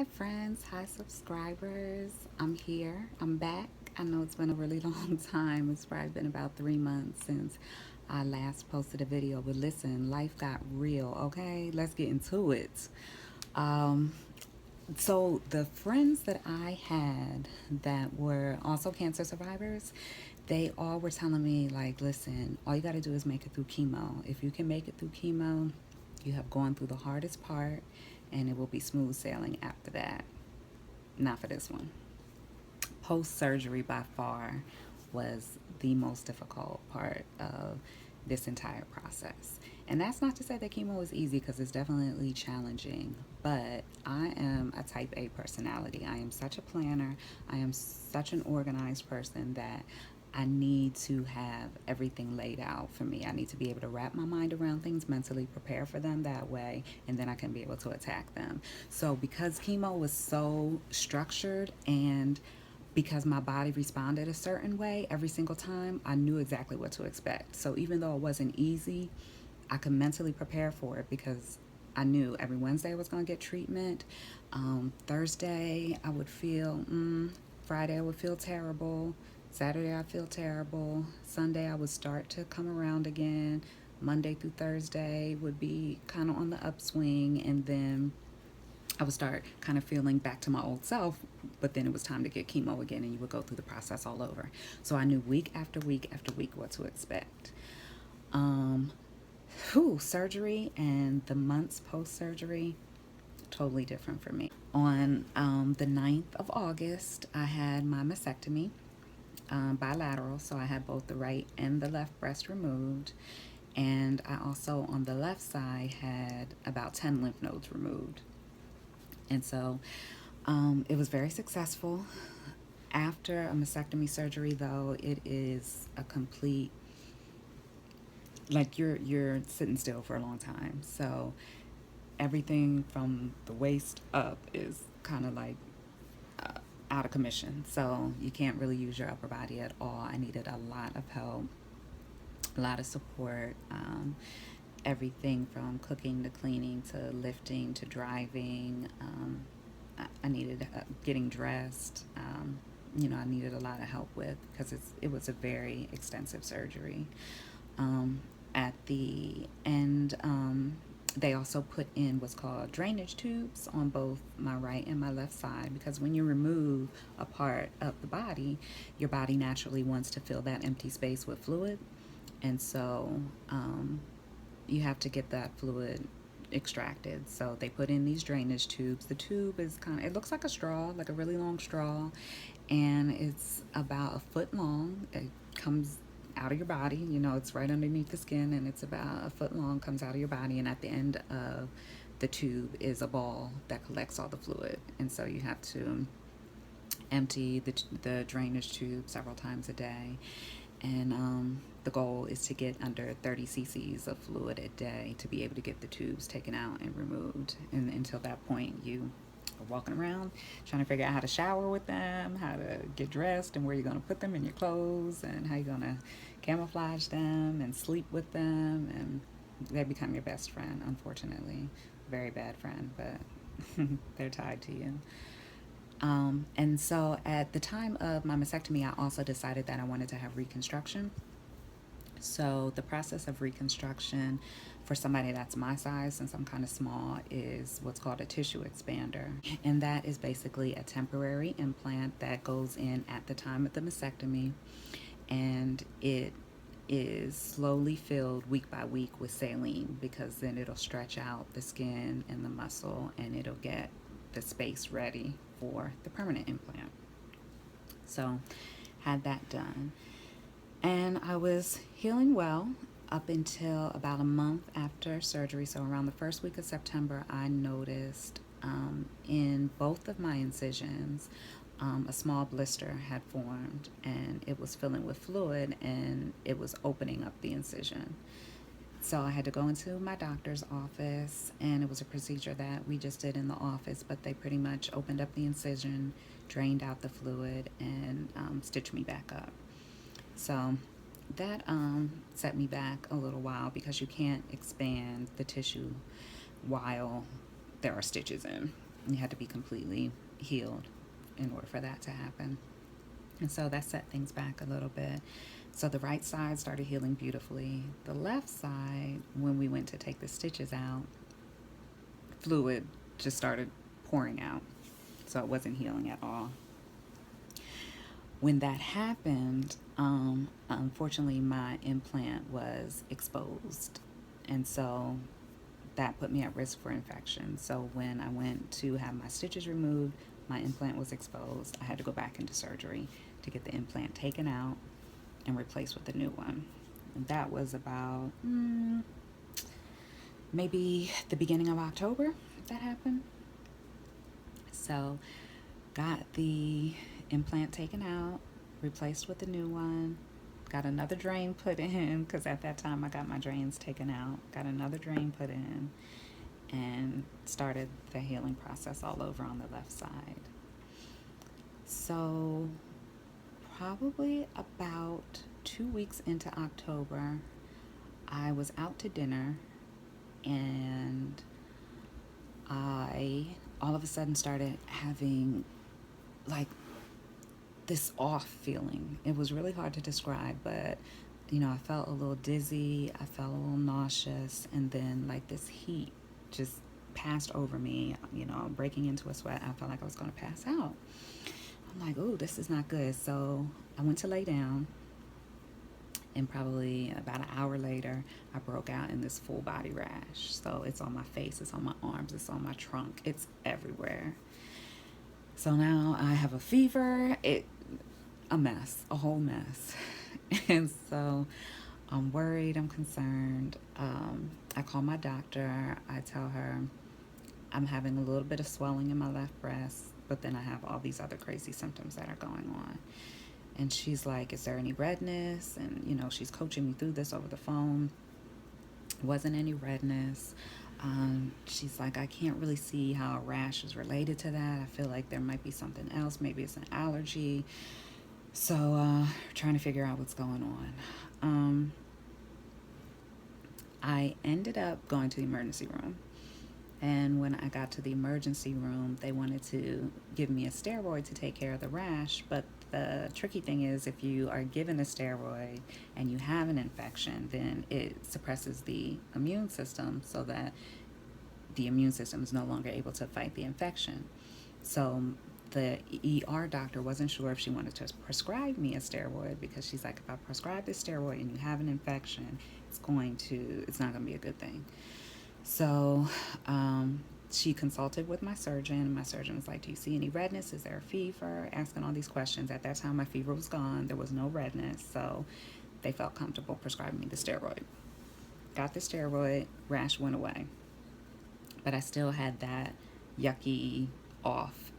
Hi, friends. Hi, subscribers. I'm here. I'm back. I know it's been a really long time. It's probably been about 3 months since I last posted a video. But listen, life got real, okay? Let's get into it. Um, so, the friends that I had that were also cancer survivors, they all were telling me, like, listen, all you got to do is make it through chemo. If you can make it through chemo, you have gone through the hardest part, and it will be smooth sailing after that. Not for this one. Post surgery, by far, was the most difficult part of this entire process. And that's not to say that chemo is easy, because it's definitely challenging. But I am a type A personality. I am such a planner. I am such an organized person that I need to have everything laid out for me. I need to be able to wrap my mind around things, mentally prepare for them that way, and then I can be able to attack them. So, because chemo was so structured and because my body responded a certain way every single time, I knew exactly what to expect. So, even though it wasn't easy, I could mentally prepare for it because I knew every Wednesday I was going to get treatment. Thursday, I would feel, Friday, I would feel terrible. Saturday, I feel terrible. Sunday, I would start to come around again. Monday through Thursday would be kind of on the upswing. And then I would start kind of feeling back to my old self, but then it was time to get chemo again, and you would go through the process all over. So I knew week after week after week what to expect. Um, Surgery and the months post surgery, totally different for me. On the 9th of August, I had my mastectomy, bilateral, so I had both the right and the left breast removed. And I also, on the left side, had about 10 lymph nodes removed. And so it was very successful. After a mastectomy surgery, though, it is a complete, like, you're sitting still for a long time. So everything from the waist up is kind of like out of commission. So you can't really use your upper body at all. I needed a lot of help, a lot of support. Everything from cooking to cleaning to lifting to driving. I needed getting dressed. I needed a lot of help with, because it was a very extensive surgery. At the end, they also put in what's called drainage tubes on both my right and my left side, because when you remove a part of the body, your body naturally wants to fill that empty space with fluid. And so you have to get that fluid extracted. So they put in these drainage tubes. The tube is it looks like a straw, like a really long straw, and it's about a foot long. It comes out of your body, it's right underneath the skin, and it's about a foot long, comes out of your body, and at the end of the tube is a ball that collects all the fluid. And so you have to empty the drainage tube several times a day. And the goal is to get under 30 cc's of fluid a day to be able to get the tubes taken out and removed. And until that point, you are walking around trying to figure out how to shower with them, how to get dressed, and where you're going to put them in your clothes, and how you're going to camouflage them and sleep with them. And they become your best friend, unfortunately. Very bad friend, but they're tied to you. And so at the time of my mastectomy, I also decided that I wanted to have reconstruction. So the process of reconstruction for somebody that's my size, since I'm kind of small, is what's called a tissue expander. And that is basically a temporary implant that goes in at the time of the mastectomy, and it is slowly filled week by week with saline, because then it'll stretch out the skin and the muscle, and it'll get the space ready for the permanent implant. So had that done, and I was healing well up until about a month after surgery. So around the first week of September, I noticed in both of my incisions a small blister had formed, and it was filling with fluid, and it was opening up the incision. So I had to go into my doctor's office, and it was a procedure that we just did in the office, but they pretty much opened up the incision, drained out the fluid, and stitched me back up. So that set me back a little while, because you can't expand the tissue while there are stitches in. You had to be completely healed in order for that to happen. And so that set things back a little bit. So the right side started healing beautifully. The left side, when we went to take the stitches out, fluid just started pouring out. So it wasn't healing at all. When that happened, unfortunately, my implant was exposed. And so that put me at risk for infection. So when I went to have my stitches removed, my implant was exposed. I had to go back into surgery to get the implant taken out and replaced with a new one. And that was about maybe the beginning of October that happened. So got the implant taken out, replaced with a new one, got another drain put in, because at that time I got my drains taken out, got another drain put in, and started the healing process all over on the left side. So probably about 2 weeks into October, I was out to dinner, and I all of a sudden started having like this off feeling. It was really hard to describe, but I felt a little dizzy, I felt a little nauseous, and then like this heat just passed over me. Breaking into a sweat. I felt like I was going to pass out. I'm like, oh, this is not good. So I went to lay down, and probably about an hour later, I broke out in this full body rash. So it's on my face, it's on my arms, it's on my trunk, it's everywhere. So now I have a fever, a mess, a whole mess. And so I'm worried, I'm concerned. I call my doctor, I tell her I'm having a little bit of swelling in my left breast, but then I have all these other crazy symptoms that are going on. And she's like, is there any redness? And, she's coaching me through this over the phone. Wasn't any redness. She's like, I can't really see how a rash is related to that. I feel like there might be something else. Maybe it's an allergy. So trying to figure out what's going on. I ended up going to the emergency room. And when I got to the emergency room, they wanted to give me a steroid to take care of the rash. But the tricky thing is, if you are given a steroid and you have an infection, then it suppresses the immune system so that the immune system is no longer able to fight the infection. So the ER doctor wasn't sure if she wanted to prescribe me a steroid, because she's like, if I prescribe this steroid and you have an infection, it's not going to be a good thing. So she consulted with my surgeon, and my surgeon was like, do you see any redness? Is there a fever? Asking all these questions. At that time, my fever was gone. There was no redness. So they felt comfortable prescribing me the steroid. Got the steroid, rash went away. But I still had that yucky, off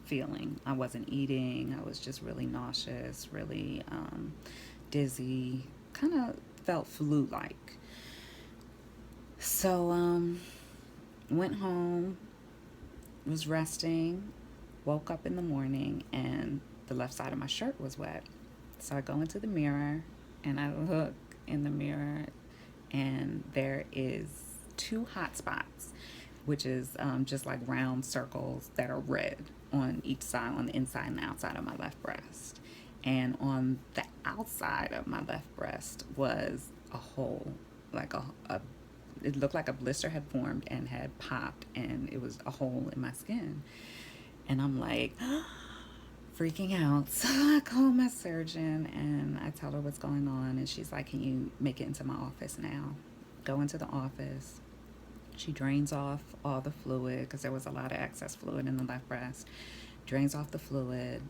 feeling. I wasn't eating. I was just really nauseous, really dizzy, kind of felt flu-like. So went home, was resting, woke up in the morning, and the left side of my shirt was wet. So I go into the mirror, and I look in the mirror, and there is 2 hot spots, which is just like round circles that are red on each side, on the inside and the outside of my left breast. And on the outside of my left breast was a hole, like it looked like a blister had formed and had popped, and it was a hole in my skin. And I'm like, freaking out. So I call my surgeon and I tell her what's going on, and she's like, can you make it into my office now? Go into the office. She drains off all the fluid, because there was a lot of excess fluid in the left breast. Drains off the fluid,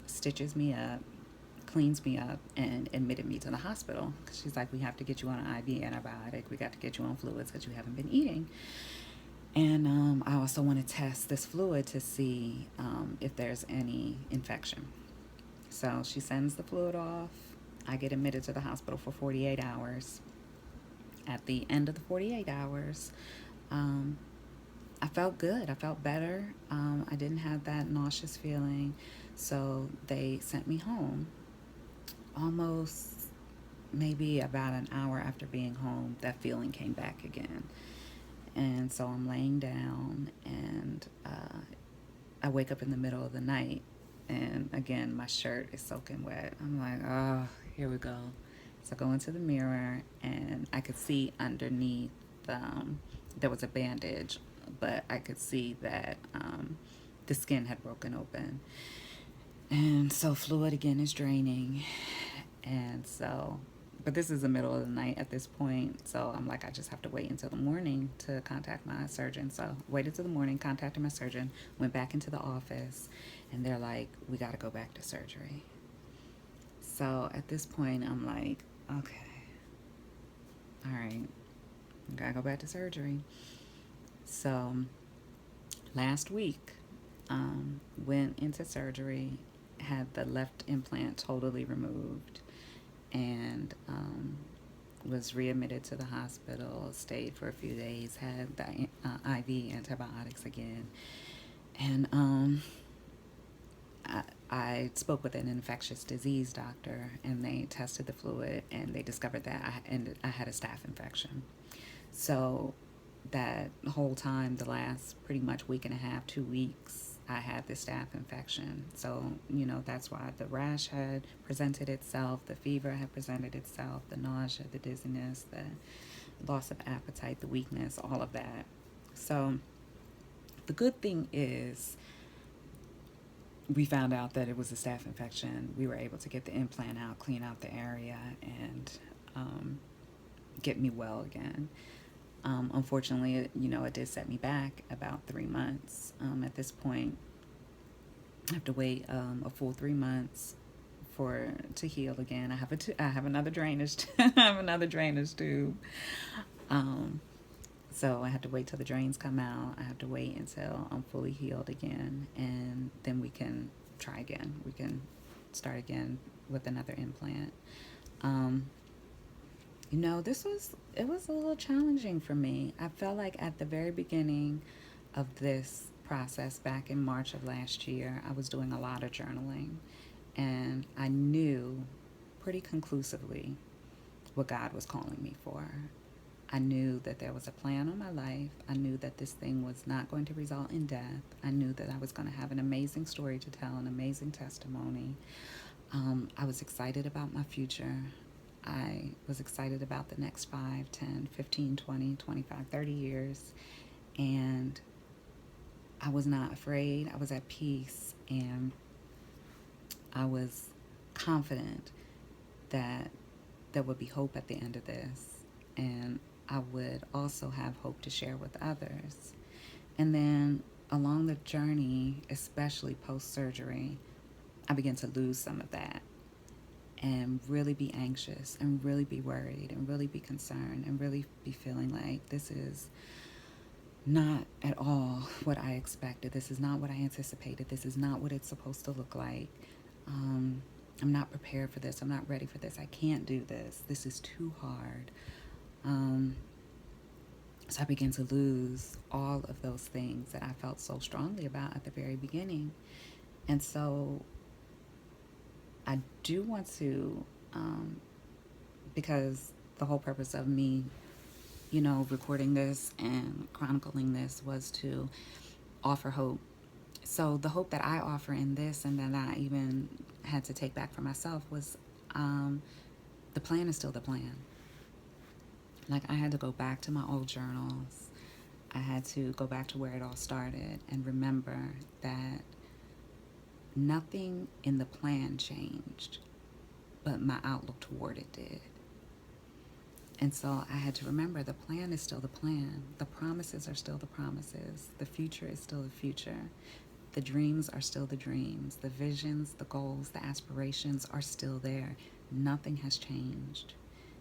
stitches me up, cleans me up, and admitted me to the hospital. She's like, we have to get you on an IV antibiotic. We got to get you on fluids because you haven't been eating. And I also want to test this fluid to see if there's any infection. So she sends the fluid off. I get admitted to the hospital for 48 hours. At the end of the 48 hours, I felt good. I felt better. I didn't have that nauseous feeling. So they sent me home. Almost maybe about an hour after being home, that feeling came back again. And so I'm laying down, and I wake up in the middle of the night, and again, my shirt is soaking wet. I'm like, oh, here we go. So I go into the mirror, and I could see underneath, there was a bandage, but I could see that the skin had broken open. And so fluid again is draining. And so, but this is the middle of the night at this point. So I'm like, I just have to wait until the morning to contact my surgeon. So waited till the morning, contacted my surgeon, went back into the office, and they're like, we got to go back to surgery. So at this point, I'm like, okay, all right, gotta go back to surgery. So last week, went into surgery, had the left implant totally removed, and was readmitted to the hospital, stayed for a few days, had the IV antibiotics again. And I spoke with an infectious disease doctor, and they tested the fluid, and they discovered that I had a staph infection. So that whole time, the last pretty much week and a half, 2 weeks, I had the staph infection. So, that's why the rash had presented itself, the fever had presented itself, the nausea, the dizziness, the loss of appetite, the weakness, all of that. So the good thing is we found out that it was a staph infection. We were able to get the implant out, clean out the area, and get me well again. Unfortunately, it did set me back about 3 months. At this point, I have to wait a full 3 months to heal again. I have another drainage. I have another drainage tube. So I have to wait till the drains come out. I have to wait until I'm fully healed again, and then we can try again. We can start again with another implant. It was a little challenging for me. I felt like at the very beginning of this process back in March of last year, I was doing a lot of journaling, and I knew pretty conclusively what God was calling me for. I knew that there was a plan on my life. I knew that this thing was not going to result in death. I knew that I was going to have an amazing story to tell, an amazing testimony. I was excited about my future. I was excited about the next 5, 10, 15, 20, 25, 30 years. And I was not afraid. I was at peace. And I was confident that there would be hope at the end of this. And I would also have hope to share with others. And then along the journey, especially post-surgery, I began to lose some of that and really be anxious and really be worried and really be concerned and really be feeling like this is not at all what I expected. This is not what I anticipated. This is not what it's supposed to look like. I'm not prepared for this. I'm not ready for this. I can't do this. This is too hard. So I began to lose all of those things that I felt so strongly about at the very beginning. And so I do want to, because the whole purpose of me, recording this and chronicling this was to offer hope. So the hope that I offer in this, and that I even had to take back for myself, was the plan is still the plan. Like, I had to go back to my old journals. I had to go back to where it all started and remember that nothing in the plan changed, but my outlook toward it did. And so I had to remember the plan is still the plan. The promises are still the promises. The future is still the future. The dreams are still the dreams. The visions, the goals, the aspirations are still there. Nothing has changed.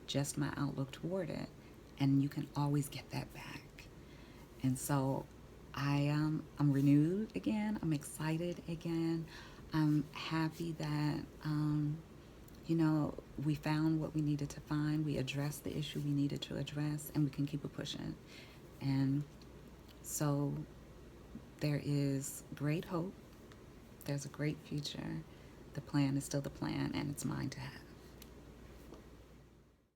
Just my outlook toward it. And you can always get that back. And so I'm renewed again. I'm excited again. I'm happy that, we found what we needed to find. We addressed the issue we needed to address, and we can keep it pushing. And so there is great hope. There's a great future. The plan is still the plan, and it's mine to have.